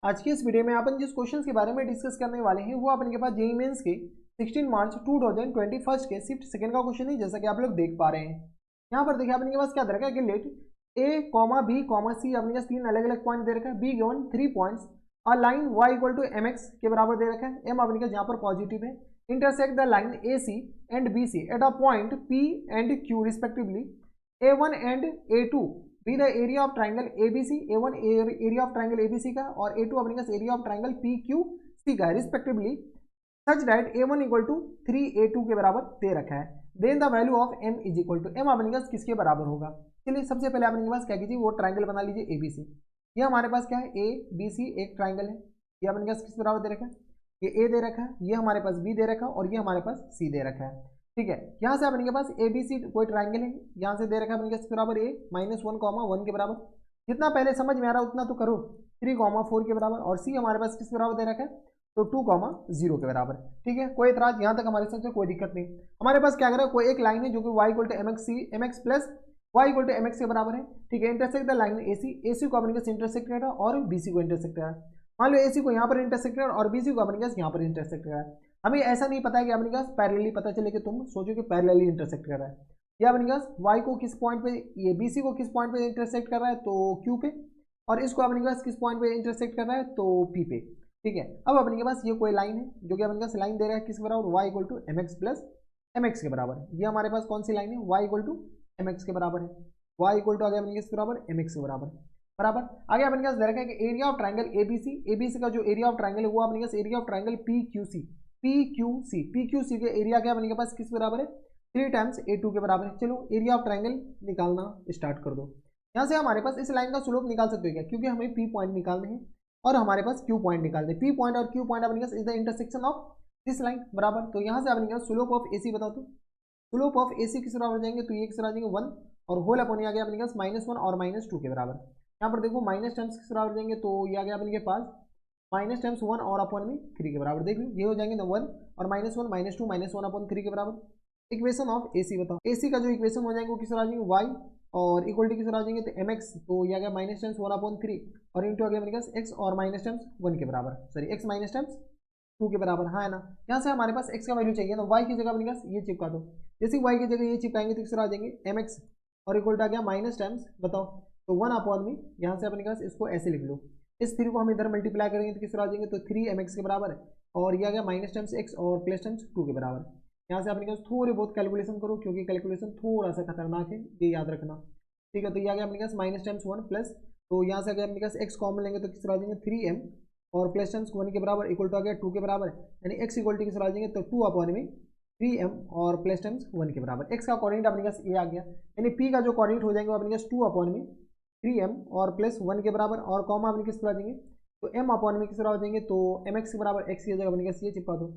आज की इस वीडियो में अपन जिस क्वेश्चन के बारे में डिस्कस करने वाले हैं वो अपन के पास जेईई मेंस के 16 मार्च 2021 के शिफ्ट सेकंड का क्वेश्चन है, जैसा कि आप लोग देख पा रहे हैं। यहाँ पर देखिए अपन के पास क्या दे रखा है कि let A comma B comma C अपने पास तीन अलग अलग पॉइंट दे रखा है। बी गिवन 3 पॉइंट्स और line y equal to m x के बराबर दे रखा है। एम अपने पास यहाँ पर पॉजिटिव है। Intersect the line A C and B C at a point P and Q respectively A1 and A2 be the area of triangle ABC। A1 area of triangle ABC का और A2 अपने पास area of triangle PQC का है respectively, such that A1 equal to 3A2 के बराबर दे रखा है। Then the value of M is equal to M अपने पास किसके बराबर होगा। चलिए सबसे पहले अपने पास क्या कीजिए, वो ट्राइंगल बना लीजिए ABC। ये हमारे पास क्या है, ABC एक ट्राइंगल है। ये अपने पास किस बराबर दे रखा है, ये A दे रखा है, ये हमारे पास B दे रखा है और ये हमारे पास C दे रखा है। ठीक है, यहाँ से अपने के पास ABC कोई ट्राइंगल है, यहाँ से दे रखा है अपने के बराबर A -1, 1 के बराबर। जितना पहले समझ में आ रहा है उतना तो करो। 3, 4 के बराबर और C हमारे पास किस बराबर दे रखा है, तो 2, 0 के बराबर। ठीक है, कोई इतराज यहाँ तक हमारे साथ कोई दिक्कत नहीं। हमारे पास क्या करें, कोई एक लाइन है जो कि y equal to mx plus y equal to mx के बराबर है। ठीक है, इंटरसेक्ट द लाइन AC को अपने इंटरसेक्ट कर रहा है और BC को इंटरसेक्ट कर रहा है। मान लो AC को यहाँ पर इंटरसेक्ट कर रहा है और BC को अपने यहाँ पर इंटरसेक्ट कर रहा है। हमें ऐसा नहीं पता है कि अपने पास पैरेलली, पता चले कि तुम सोचो कि पैरेलली इंटरसेक्ट कर रहा है। या अपने पास y को किस पॉइंट पे, ये BC को किस पॉइंट पे इंटरसेक्ट कर रहा है, तो Q पे, और इसको अपने पास किस पॉइंट पे इंटरसेक्ट कर रहा है, तो P पे। ठीक है, अब अपने के पास ये कोई लाइन है जो कि अपने पास लाइन दे रहा है किस बराबर, y equal to mx plus mx के बराबर। ये हमारे पास कौन सी लाइन है, y इक्वल टू mx के बराबर है। y इक्वल टू आ गया अपने किस बराबर, mx के बराबर बराबर। आगे अपने पास दे रखा है कि एरिया ऑफ ट्राइंगल ABC का जो एरिया ऑफ ट्राइंगल है वो अपने पास एरिया ऑफ ट्राइंगल PQC के एरिया क्या अपने के पास किस बराबर है, 3 टाइम्स A2 के बराबर है। चलो एरिया ऑफ ट्राइंगल निकालना स्टार्ट कर दो। यहाँ से हमारे पास इस लाइन का स्लोप निकाल सकते हो क्या, क्योंकि हमें P पॉइंट निकालने हैं और हमारे पास Q पॉइंट निकालने हैं। P पॉइंट और Q पॉइंट अपने पास is the intersection of this line बराबर। तो यहाँ से अपने पास स्लोप ऑफ AC बताओ, तो स्लोप ऑफ AC किस बराबर जाएंगे, तो ये किस बराबर जाएंगे 1 और होल अपॉन आ गया अपने पास -1 और -2 के बराबर। यहाँ पर देखो माइनस टर्म्स किस बराबर जाएंगे, तो ये आ गया अपने के पास माइनस टर्म्स 1 और अपॉन में 3 के बराबर। देख लो ये हो जाएंगे ना 1 और -1 -2 -1 अपॉन 3 के बराबर। इक्वेशन ऑफ AC बताओ, AC का जो इक्वेशन हो जाएंगे वो किस तरह आ जाएंगे, y और इक्वल टू किस तरह आ जाएंगे, तो mx। तो ये आ गया माइनस टर्म्स 1 अपॉन 3 और इंटू आ गया अपने पास x और माइनस टर्म्स 1 के बराबर, सॉरी x माइनस टर्म्स 2 के बराबर। हाँ है ना, यहाँ से हमारे पास x का वैल्यू चाहिए तो y की जगह अपने पास ये चिपका दो। जैसे y की जगह ये चिपकाएंगे तो किस तरह आ जाएंगे, mx और इक्वल टू आ गया माइनस टर्म्स बताओ, तो 1 अपॉन में यहाँ से अपने पास इसको ऐसे लिख लो। इस 3 को हम इधर मल्टीप्लाई करेंगे तो किस तरह आ जाएंगे, तो 3mx के बराबर है और ये आ गया माइनस टर्म्स x और प्लस टर्म्स 2 के बराबर। यहाँ से अपने पास थोड़ी बहुत कैलकुलेशन करो क्योंकि कैलकुलेशन थोड़ा सा खतरनाक है, ये याद रखना। ठीक है, तो ये आ गया अपने पास माइनस टर्म्स 1 प्लस, तो यहाँ से अगर अपने पास x कॉमन लेंगे तो किस तरह आ जाएंगे 3m और प्लस टर्म्स 1 के बराबर इक्वल टू आ गया 2 के बराबर, यानी x इक्वल टू किस तरह आ जाएंगे, तो 2 अपॉन में 3m और प्लस टर्म्स 1 के बराबर। x का कोऑर्डिनेट अपने पास ये आ गया, यानी p का जो कोऑर्डिनेट हो जाएंगे वो अपने पास 2 अपॉन में 3m और प्लस 1 के बराबर और कॉमा अपने किस तरह आ जाएंगे, तो m अपॉन में किस तरह हो जाएंगे, तो mx के बराबर x की जगह अपने पास ये चिपका दो,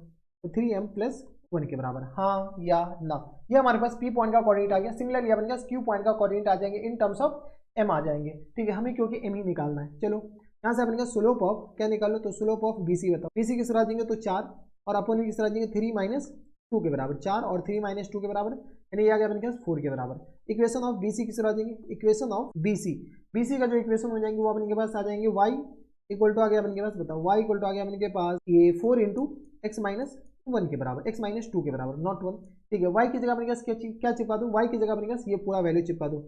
तो 3m प्लस 1 के बराबर। हाँ या ना, ये हमारे पास p पॉइंट का कोऑर्डिनेट आ गया। सिमिलरली अपने पास q पॉइंट का कोऑर्डिनेट आ जाएंगे इन टर्म्स ऑफ m आ जाएंगे। ठीक है, हमें क्योंकि m ही निकालना है। चलो यहाँ से अपने स्लोप ऑफ क्या निकालो, तो स्लोप ऑफ BC बताओ। BC किस तरह आ जाएंगे, तो 4 और अपॉन में किस तरह आ जाएंगे 3 माइनस 2 के बराबर, 4 और 3 माइनस 2 के बराबर, यानी ये आ गया अपने पास 4 के बराबर। इक्वेशन ऑफ BC किस तरह आ जाएंगे, इक्वेशन ऑफ BC का जो इक्वेशन हो जाएंगे वो अपने के पास आ जाएंगे y इक्वल टू आ गया अपने के पास बताओ, y इक्वल टू आ गया अपने के पास ये 4 इंटू एक्स माइनस 1 के बराबर, x माइनस 2 के बराबर, नॉट 1। ठीक है, y की जगह अपने पास क्या चिपका दो, y की जगह अपने पास ये पूरा वैल्यू चिपका दो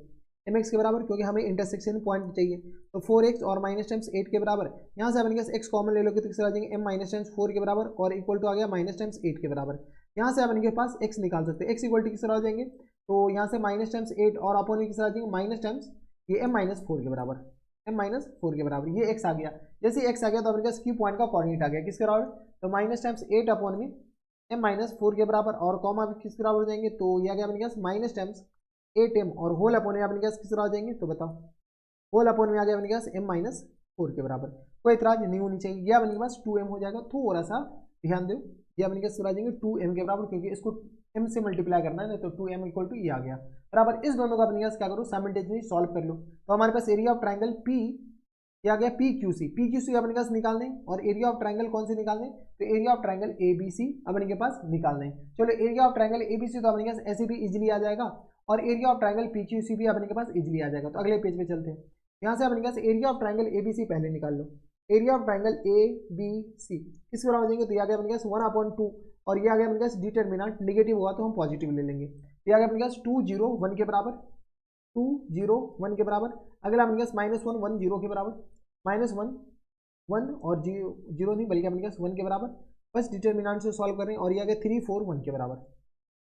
mx के बराबर, क्योंकि हमें इंटरसेक्शन पॉइंट चाहिए। तो 4x और माइनस टाइम्स 8 के बराबर, यहाँ से अपने पास x कॉमन ले लोगे तो किस आ जाएंगे m माइनस टाइम्स 4 के बराबर और इक्वल टू आ गया माइनस टाइम्स 8 के बराबर। यहाँ से अपने के पास x निकाल सकते हैं, x इक्वल टू किस तरह आ जाएंगे, तो यहाँ से माइनस टाइम्स 8 और अपॉन किस तरह आ जाएंगे माइनस टाइम्स ये m माइनस 4 के बराबर, m माइनस 4 के बराबर, ये x आ गया। जैसे x आ गया तो अपने पास q पॉइंट का कोऑर्डिनेट आ गया किसके बराबर, तो माइनस टाइम्स 8 अपॉन में m माइनस 4 के बराबर और कॉमा किसके बराबर हो जाएंगे, तो ये आ गया अपने पास माइनस टाइम्स 8m और होल अपॉन में अपने पास किस तरह आ जाएंगे, तो बताओ होल अपॉन में आ गया अपने पास m माइनस 4 के बराबर। कोई इतराज नहीं होनी चाहिए, यह अपने पास 2m हो जाएगा। थोड़ा सा ध्यान दो, ये अपने पास आ जाएंगे 2m के बराबर, क्योंकि इसको m से मल्टीप्लाई करना है, तो 2m इक्वल टू ये आ गया बराबर। इस दोनों का अपने पास क्या करो, साइमल्टेनियसली सॉल्व कर लो। तो हमारे पास एरिया ऑफ ट्राइंगल P ये आ गया PQC अपने पास निकालने, और एरिया ऑफ ट्राइंगल कौन से निकालने, तो एरिया ऑफ ट्राइंगल ABC अपने के पास निकालने। चलो एरिया ऑफ ट्राइंगल ABC तो अपने पास ऐसे भी इजीली आ जाएगा और एरिया ऑफ ट्राइंगल PQC भी अपने के पास इजीली आ जाएगा। तो अगले पेज पे चलते हैं, यहाँ से अपने पास एरिया ऑफ ट्राइंगल ABC पहले निकाल लो। Area of triangle A B C किसके बराबर हो जाएंगे, तो ये आ गया अपने पास 1/2 और ये आ गया अपने पास डिटर्मिनेंट नेगेटिव होगा तो हम पॉजिटिव ले लेंगे। ये आ गया अपने पास 2 0 1 के बराबर, 2 0 1 के बराबर। अगला अपने पास -1 1 0 के बराबर, -1 1 और 0 नहीं बल्कि अपने पास 1 के बराबर। बस डिटर्मिनेंट से सॉल्व कर रहे हैं और ये आ गया 3 4 1 के बराबर,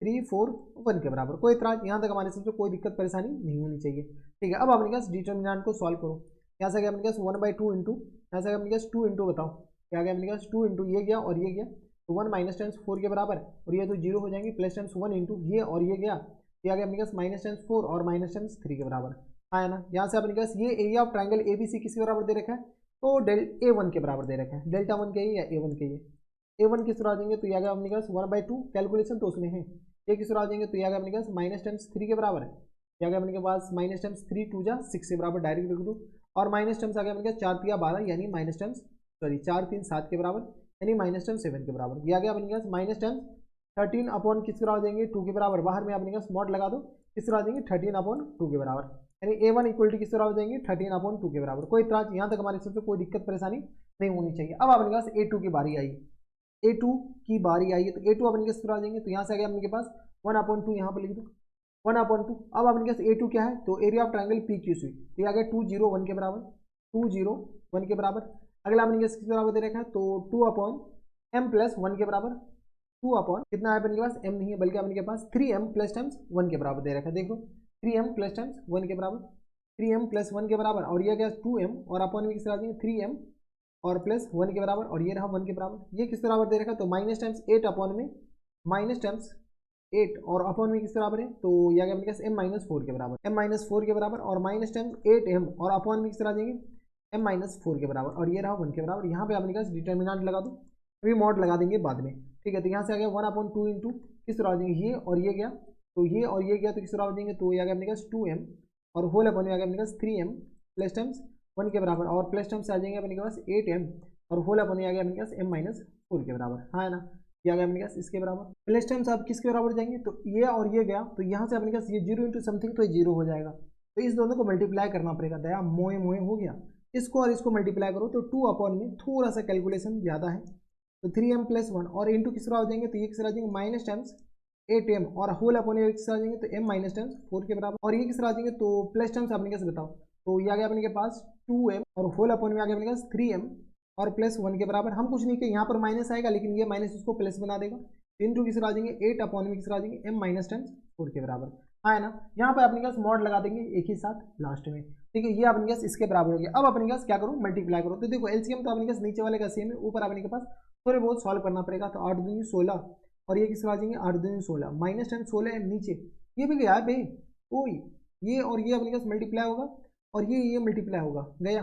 3 4 1 के बराबर। कोई इतराज यहाँ तक हमारे सबसे कोई दिक्कत परेशानी नहीं होनी चाहिए। ठीक है, अब अपने पास डिटर्मिनेंट को सॉल्व करो। यहाँ से आ गया अपने पास 1/2 इंटू, यहाँ से आ गया अपने पास 2 इंटू, बताओ क्या आ गया अपने पास 2 इंटू ये गया और ये गया तो 1 माइनस टाइम्स 4 के बराबर और ये तो 0 हो जाएंगे, प्लस टाइम्स 1 इंटू ये और ये गया, ये आ गया अपने पास माइनस टाइम्स 4 और माइनस टाइम्स 3 के बराबर आया ना। यहाँ से अपने पास ये एरिया ऑफ ट्राइंगल एबीसी किसके बराबर दे रखा है, तो A1 के बराबर दे रखा है। डेल्टा 1 के या A1 के, A1 किस तरह आ जाएंगे, तो ये आ गया अपने पास 1/2 कैलकुलेशन तो उसमें है। ये किस तरह आ जाएंगे, तो ये आ गया अपने पास माइनस टाइम्स 3 के बराबर है, ये आ गया अपने पास माइनस टाइम्स 3 2 जा 6 के बराबर, डायरेक्ट लिख दो। और माइनस टाइम्स आ गया अपने पास 4 3 12 यानी माइनस टाइम्स 4 3 7 के बराबर यानी माइनस टाइम्स 7 के बराबर। ये आ गया अपने पास माइनस टाइम्स 13 अपॉन किस तरह आ जाएंगे 2 के बराबर, बाहर में अपने पास मॉड लगा दो, किस तरह आ जाएंगे 13/2 के बराबर, यानी A1 इक्वल टू किस तरह हो जाएंगे 13/2 के बराबर। कोई इतराज यहाँ तक हमारे सबसे कोई दिक्कत परेशानी नहीं होनी चाहिए। अब अपने पास A2 की बारी आई, A2 की बारी आई है तो A2 अपने किस तरह आ जाएंगे, तो यहाँ से आ गया अपने पास 1/2 यहाँ पर लिख दो 1/2। अब अपने पास A2 क्या है, तो एरिया ऑफ ट्राइंगल PQC, तो ये आ गया 2 0 1 के बराबर, 2 0 1 के बराबर। अगला अपने पास किस बराबर दे रखा है, तो 2/m प्लस 1 के बराबर, 2 अपॉन कितना है अपने के पास m नहीं है बल्कि अपने पास 3m प्लस टाइम्स 1 के बराबर दे रखा है। देखो 3m प्लस टाइम्स 1 के बराबर, 3m प्लस 1 के बराबर और ये क्या 2m और अपॉन में किस तरह आ जाएंगे 3m और प्लस 1 के बराबर और ये रहा 1 के बराबर। ये किस बराबर दे रखा है, तो माइनस टाइम्स 8 अपॉन में माइनस टाइम्स 8 और अपॉन में किस बराबर है, तो ये आ गया अपने पास m-4 के बराबर, m-4 के बराबर और माइनस टाइम्स 8m और अपॉन में किस तरह आ जाएंगे m-4 के बराबर और ये रहा 1 के बराबर। यहाँ पे अपने पास डिटर्मिनेंट लगा दो, अभी मॉड लगा देंगे बाद में। ठीक है, तो यहाँ से आ गया 1/2 इंटू किस तरह आ जाएंगे ये और ये गया, तो ये और ये गया तो किस तरह आ जाएंगे, तो ये आ गया अपने पास 2m और होल अपॉन में आ गया अपने पास 3m प्लस टाइम्स 1 के बराबर और प्लस टाइम्स आ जाएंगे अपने पास 8m और होल अपॉन में आ गया अपने पास m-4 के बराबर। हाँ है ना, ये आ गया अपने पास इसके बराबर। प्लस टाइम्स आप किसके बराबर जाएंगे, तो ये और ये गया तो यहाँ से अपने पास ये 0 इंटू समथिंग तो ये 0 हो जाएगा, तो इस दोनों को मल्टीप्लाई करना पड़ेगा। दया मोए मोए हो गया, इसको और इसको मल्टीप्लाई करो तो 2 अपॉन में थोड़ा सा कैलकुलेशन ज़्यादा है तो 3m प्लस 1 और इंटू किस तरह हो जाएंगे, तो ये किस तरह आ जाएंगे माइनस टाइम्स 8m और होल अपॉन ये किस तरह आ जाएंगे, तो m माइनस टाइम्स 4 के बराबर और ये किस तरह आ जाएंगे, तो प्लस टाइम्स आपने कैसे बताओ, तो ये आ गया अपने के पास 2m और होल अपॉन में आ गया अपने पास 3m और प्लस 1 के बराबर। हम कुछ नहीं किए, यहाँ पर माइनस आएगा लेकिन ये माइनस इसको प्लस बना देगा, इंटू किस तरह आ जाएंगे 8 अपॉन में किस तरह आ जाएंगे m माइनस टाइम्स 4 के बराबर। हाँ है ना, यहाँ पर अपने पास मॉड लगा देंगे एक ही साथ लास्ट में। ठीक है, ये अपने पास इसके बराबर हो गया। अब अपने पास क्या करो मल्टीप्लाई करो, तो देखो एलसीएम तो अपने पास नीचे वाले का सेम है, ऊपर अपने के पास थोड़े बहुत सॉल्व करना पड़ेगा। तो 8 दूनी 16 और ये किस तरह आ जाएंगे 8 दूनी 16 माइनस टाइम 16 नीचे ये भी गया है ओई, ये और ये अपने पास मल्टीप्लाई होगा और ये मल्टीप्लाई होगा गया,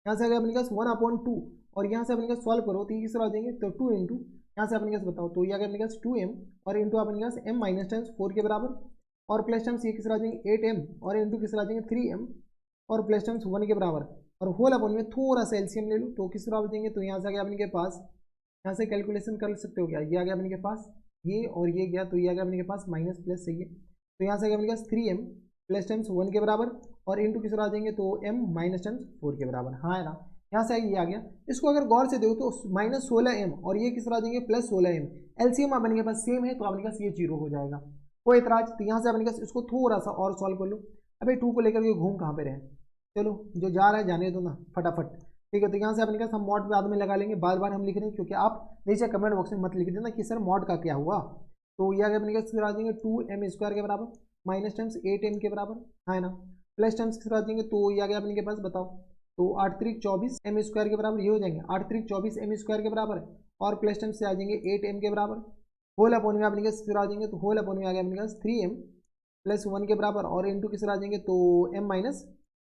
यहाँ से आ गया अपने पास 1/2 और यहाँ से अपने पास सॉल्व करो तो ये किस तरह आ जाएंगे, तो 2 इंटू यहाँ से अपने पास बताओ तो ये आ गया अपने पास 2m और इंटू अपने पास m माइनस टाइम्स 4 के बराबर और प्लस टाइम्स ये किस तरह आ जाएंगे 8m और इंटू किस तरह आ जाएंगे 3m और प्लस टाइम्स 1 के बराबर और होल अपॉन में थोड़ा सा एलसीएम ले लो तो किस तरह आ जाएंगे, तो यहाँ से आ गया अपने के पास, यहाँ से कैलकुलेशन कर सकते हो क्या, ये आ गया अपने के पास ये और ये गया तो ये आ गया अपने के पास माइनस प्लस सही है, तो यहाँ से आ गया अपने पास 3m प्लस टाइम्स 1 के बराबर और इंटू किस तरह आ जाएंगे, तो m माइनस टाइम्स 4 के बराबर। हाँ है ना, यहाँ से ये आ गया। इसको अगर गौर से देखो तो माइनस 16m और ये किस तरह आ जाएंगे प्लस 16m, एलसीएम अपने के पास सेम है तो अपने पास ये 0 हो जाएगा। कोई इतराज, तो यहाँ से अपने पास इसको थोड़ा सा और सॉल्व कर लो। अबे 2 को लेकर के घूम कहाँ पे रहे, चलो जो जा रहा है जाने दो ना फटाफट। ठीक है, तो यहाँ से अपने पास हम मॉड बाद में लगा लेंगे, बार बार हम लिख रहे हैं क्योंकि आप नीचे कमेंट बॉक्स में मत लिख देना कि सर मॉड का क्या हुआ। तो ये आगे अपने पास आ जाएंगे 2m² के बराबर माइनस टाइम्स 8m के बराबर, है ना, प्लस टाइम्स किस तरह आ जाएंगे, तो ये आ गया अपने के पास बताओ, तो 8 3 24 m² के बराबर ये हो जाएंगे 8 3 24 m² के बराबर और प्लस टाइम्स से आ जाएंगे 8m के बराबर, होल अपॉन में अपने किस तरह आ जाएंगे, तो होल अपॉन में आ गया अपने पास 3m प्लस 1 के बराबर और इंटू किस तरह आ जाएंगे, तो m माइनस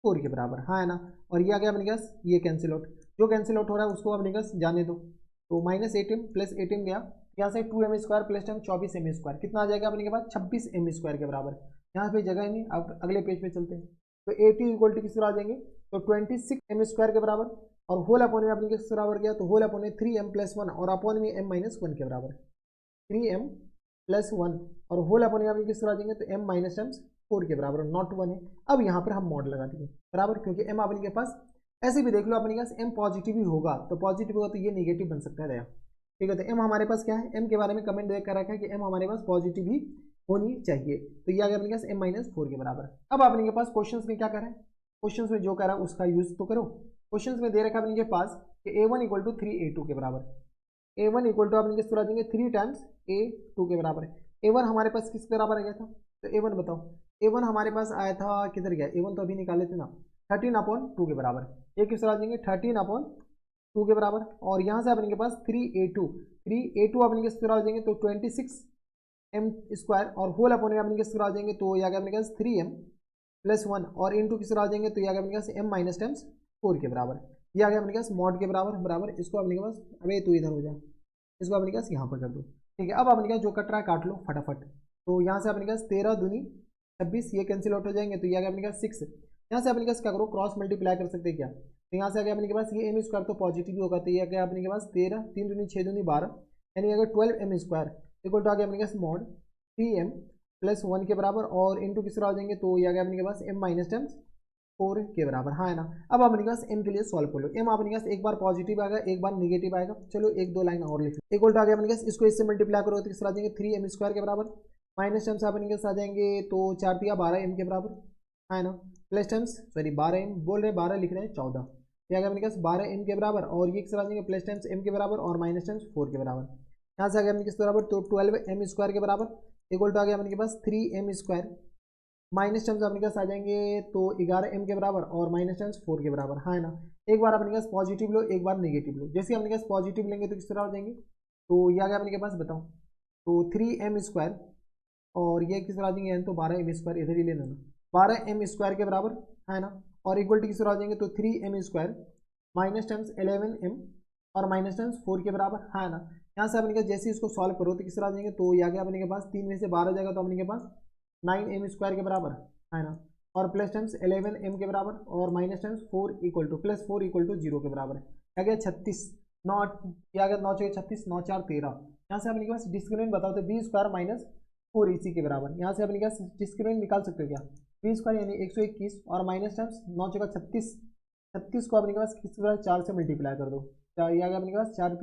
4 के बराबर। हाँ है ना, और ये आ गया अपने पास ये कैंसिल आउट, जो कैंसिल आउट हो रहा है उसको अपने पास जाने दो, तो माइनस 8m प्लस 8m गया, यहाँ से 2m² प्लस टाइम 24m² कितना आ जाएगा अपने के पास 26m² के बराबर। यहाँ पे जगह नहीं, अब अगले पेज पे चलते हैं। तो 80 इक्वल टू किस तरह आ जाएंगे, तो 26m² के बराबर और होल अपॉन में अपने किस बराबर गया, तो होल अपॉन में 3m प्लस 1 और अपॉन में m माइनस 1 के बराबर 3m प्लस 1 और होल अपॉन में अपने किस तरह आ जाएंगे, तो m माइनस टाइम्स 4 के बराबर नॉट 1 है। अब यहाँ पर हम मॉड लगा देंगे बराबर, क्योंकि m अपने के पास ऐसे भी देख लो अपने पास m पॉजिटिव ही होगा, तो पॉजिटिव होगा तो ये नेगेटिव बन सकता है दया। ठीक है, तो m हमारे पास क्या है, m के बारे में कमेंट देख कर रखा है कि m हमारे पास पॉजिटिव ही होनी चाहिए, तो ये आ गया अपने पास m-4 के बराबर। अब अपने के पास क्वेश्चंस में क्या करें, क्वेश्चंस में जो करा उसका यूज तो करो। क्वेश्चंस में दे रखा है अपने के पास कि a1 = 3a2 के बराबर, a1 = अपने किस तरह देंगे 3 टाइम्स a2 के बराबर। a1 हमारे पास किस बराबर आ गया था, तो a1 बताओ, a1 हमारे पास आया था किधर गया, a1 तो अभी निकाले थे ना, 13/2 के बराबर। ये किस तरह देंगे 13/2 के बराबर, और यहाँ से अपने के पास 3a2 अपने किस तरह देंगे तो 26m² और होल अपॉन में अपने किस तरह देंगे तो यह अपने पास 3m+1 और इंटू किस तरह देंगे तो यह अपने पास m-4 के बराबर। ये आ गया अपने पास मॉड के बराबर बराबर। इसको अपने के पास, अबे तू इधर हो जा, इसको अपने पास यहाँ पर कर दो। ठीक है, अब अपने पास जो कट रहा है काट लो फटाफट। तो यहाँ से अपने पास 13 दूनी 26, ये कैंसिल आउट हो जाएंगे, तो ये आ गया अपने पास 6। यहाँ से अपने पास क्या करो, क्रॉस मल्टीप्लाई कर सकते हैं क्या, तो यहाँ से आ गया अपने के पास ये m² तो पॉजिटिव होगा, तो ये आ गया अपने के पास 13, 3 दूनी 6 दूनी 12, यानी अगर 12m² इक्वल टू आ गया अपने पास मॉड 3m+1 के बराबर, और इंटू किस तरह आ जाएंगे तो ये आ गया अपने के पास m-4 के बराबर। हाँ है ना। अब अपने पास m के लिए सॉल्व कर लो। m अपने पास एक बार पॉजिटिव आएगा, एक बार नेगेटिव आएगा। चलो एक दो लाइन और लिख लो। इक्वल टू आ गया अपने पास, इसको इससे मल्टीप्लाई करो तो किस तरह आ जाएंगे 3m² के बराबर, माइनस टर्म्स अपने पास आ जाएंगे तो 4 × 12m के बराबर, है ना, प्लस टर्म्स सॉरी 12m बोल रहे 12 लिख रहे हैं 14, ये आ गया अपने पास 12m के बराबर, और ये किस तरह आ जाएंगे प्लस टर्म्स m के बराबर और माइनस टर्म्स 4 के बराबर। यहाँ से आ गया अपने किस बराबर तो 12m² के बराबर इक्वल टू आ गया अपने के पास 3m², माइनस टर्म्स अपने पास आ जाएंगे तो 11m के बराबर और माइनस टर्म्स 4 के बराबर। हाँ है ना। एक बार अपने पास पॉजिटिव लो, एक बार नेगेटिव लो। जैसे अपने पास पॉजिटिव लेंगे तो किस तरह हो जाएंगे, तो ये आ गया अपने के पास बताओ तो 3m² और ये किस तरह आ जाएंगे, तो 12m², इधर ही ले लेना 12m² के बराबर, है ना, और इक्वल टू किस तरह आ जाएंगे तो 3m² माइनस टर्म्स 11m और माइनस टर्म्स 4 के बराबर। हाँ है ना। यहाँ से अपने के जैसे इसको सॉल्व करो तो किस तरह आ जाएंगे, तो ये आ गया अपने के पास 3 में से 12 जाएगा तो अपने के पास 9m² के बराबर, है ना, और प्लस टर्म्स 11m के बराबर और minus terms 4 equal to plus 4 equal to 0 के बराबर। आ गया 36, 9 ये आ गया 9 × 36, 9 × 4 13। यहाँ से अपने के पास डिस्क्रिमिनेंट बताओ तो b² - 4 इसी के बराबर। यहाँ से अपने के पास डिस्क्रिमिनेंट निकाल सकते हो क्या, b² यानी 121 और माइनस टर्म्स 9 × 36, 36 को अपने के पास किस तरह 4 से मल्टीप्लाई कर दो, ये आ गया अपने के पास 4 ×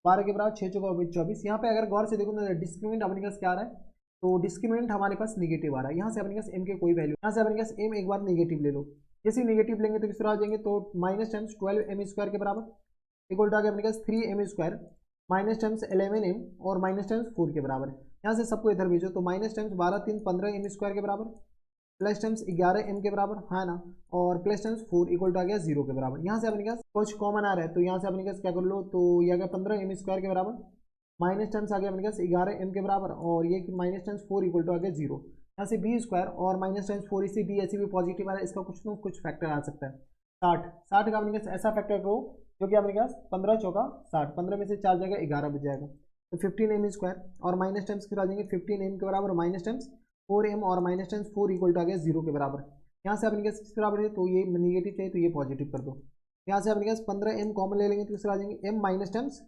12 के बराबर, 6 × 24। यहाँ पे अगर गौर से देखो ना डिस्क्रिमिनेंट अपने के पास क्या आ रहा है, तो डिस्क्रिमिनेंट हमारे पास नेगेटिव आ रहा है। यहाँ से अपने पास m के कोई वैल्यू, यहाँ से अपने पास m एक बार नेगेटिव ले लो। जैसे नेगेटिव लेंगे तो किस तरह आ जाएंगे, तो माइनस टर्म्स 12m² के बराबर इक्वल टू आ गया अपने पास 3m² माइनस टर्म्स 11m और माइनस टर्म्स 4 के बराबर। यहाँ से सबको इधर भेजो तो माइनस टर्म्स 12 3 15m² के बराबर, प्लस टर्म्स 11m के बराबर, है ना, और प्लस टर्म्स 4 इक्वल टू आ गया 0 के बराबर। यहाँ से अपने पास कुछ कॉमन आ रहा है तो यहाँ से अपने पास क्या कर लो, तो ये आ गया 15m² के बराबर, माइनस टर्म्स आ गया अपने पास 11m के बराबर, और ये माइनस टर्म्स 4 इक्वल टू आ गया 0। यहाँ से b² और माइनस टर्म्स 4 इसी b ऐसे भी पॉजिटिव आ रहा है, इसका कुछ ना कुछ फैक्टर आ सकता है। 60 का अपने पास ऐसा फैक्टर करो जो कि अपने पास 15 × 4 = 60, 15 में से 4 जाएगा 11 बच जाएगा, तो 15m² और माइनस टर्म्स फिर आ जाएंगे 15m के बराबर, माइनस टर्म्स 4m और माइनस टर्म्स 4 इक्वल टू आ गया 0 के बराबर। यहाँ से अपने पास किस बराबर है, तो ये निगेटिव चाहिए तो ये पॉजिटिव कर दो। यहाँ से अपने पास 15m कॉमन ले लेंगे तो किस आ जाएंगे m माइनस टर्म्स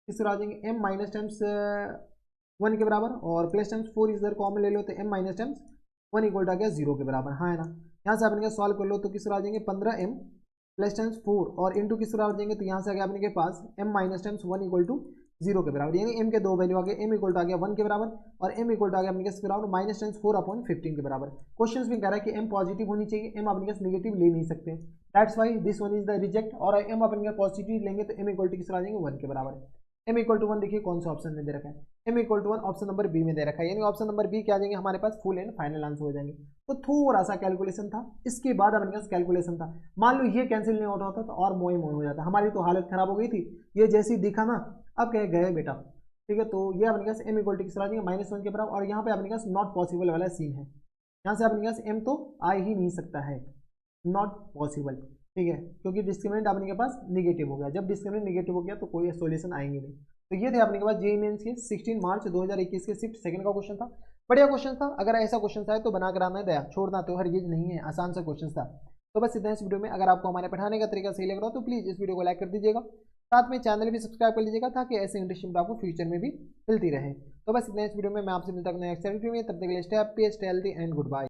किस तरह आ जाएंगे m माइनस टर्म्स 1 के बराबर, और प्लस टर्म्स 4 इधर कॉमन ले लो तो m minus terms 1 equal to आ गया 0 के बराबर। हाँ है ना। यहाँ से अपने सॉल्व कर लो तो किस तरह आ जाएंगे 15m प्लस टर्म्स 4 और इंटू किस तरह आ जाएंगे, तो यहाँ से आ गया अपने के पास m minus terms 1 equal to 0 के बराबर, यानी m के दो वैल्यू आ गए, m इक्वल टू आ गया 1 के बराबर और m इक्वल टू आ गया अपने के बराबर माइनस टर्म्स 4/15 के बराबर। क्वेश्चन में कह रहा है कि m पॉजिटिव होनी चाहिए, m अपने के नेगेटिव ले नहीं सकते, that's why this one is the reject, और m अपने पॉजिटिव लेंगे तो m इक्वल टू किस तरह आ जाएंगे 1 के बराबर। m इक्वल टू 1 देखिए कौन सा ऑप्शन में दे रखा है, m equal to 1 option number B में दे रखा है, यानी ऑप्शन नंबर बी क्या आ जाएंगे हमारे पास फुल एंड फाइनल आंसर हो जाएंगे। तो थोड़ा सा कैलकुलेशन था, इसके बाद अपने पास कैलकुलेशन था, मान लो ये कैंसिल नहीं होता तो और मोए मोए हो जाता, हमारी तो हालत खराब हो गई थी। ये जैसे ही दिखा ना, अब कहे गए बेटा, ठीक है, तो ये अपने पास m इक्वल टू किस तरह आ जाएंगे -1 के बराबर, और यहाँ पे अपने पास नॉट पॉसिबल वाला सीन है, यहाँ से अपने पास m तो आ ही नहीं सकता है, नॉट पॉसिबल, ठीक है, क्योंकि डिस्क्रिमिनेंट अपने के पास निगेटिव हो गया, जब डिस्क्रिमिनेंट निगेटिव हो गया तो कोई सोल्यूशन आएंगे नहीं। तो ये थे अपने के पास जेईई मेंस के 16 मार्च 2021 के शिफ्ट सेकंड का क्वेश्चन था, बढ़िया क्वेश्चन था। अगर ऐसा क्वेश्चन आए तो बना कर आना है दया, छोड़ना तो हर चीज नहीं है, आसान सा क्वेश्चन था। तो बस इतना इस वीडियो में, अगर आपको हमारे पढ़ाने का तरीका सही लग रहा हो तो प्लीज इस वीडियो को लाइक कर दीजिएगा, साथ में चैनल भी सब्सक्राइब कर लीजिएगा ताकि ऐसे इंटरेस्टिंग आपको फ्यूचर में भी मिलती रहे। तो बस इतना इस वीडियो में, मैं आपसे मिलता हूं नेक्स्ट वीडियो में, तब तक के लिए stay happy, stay healthy and good bye.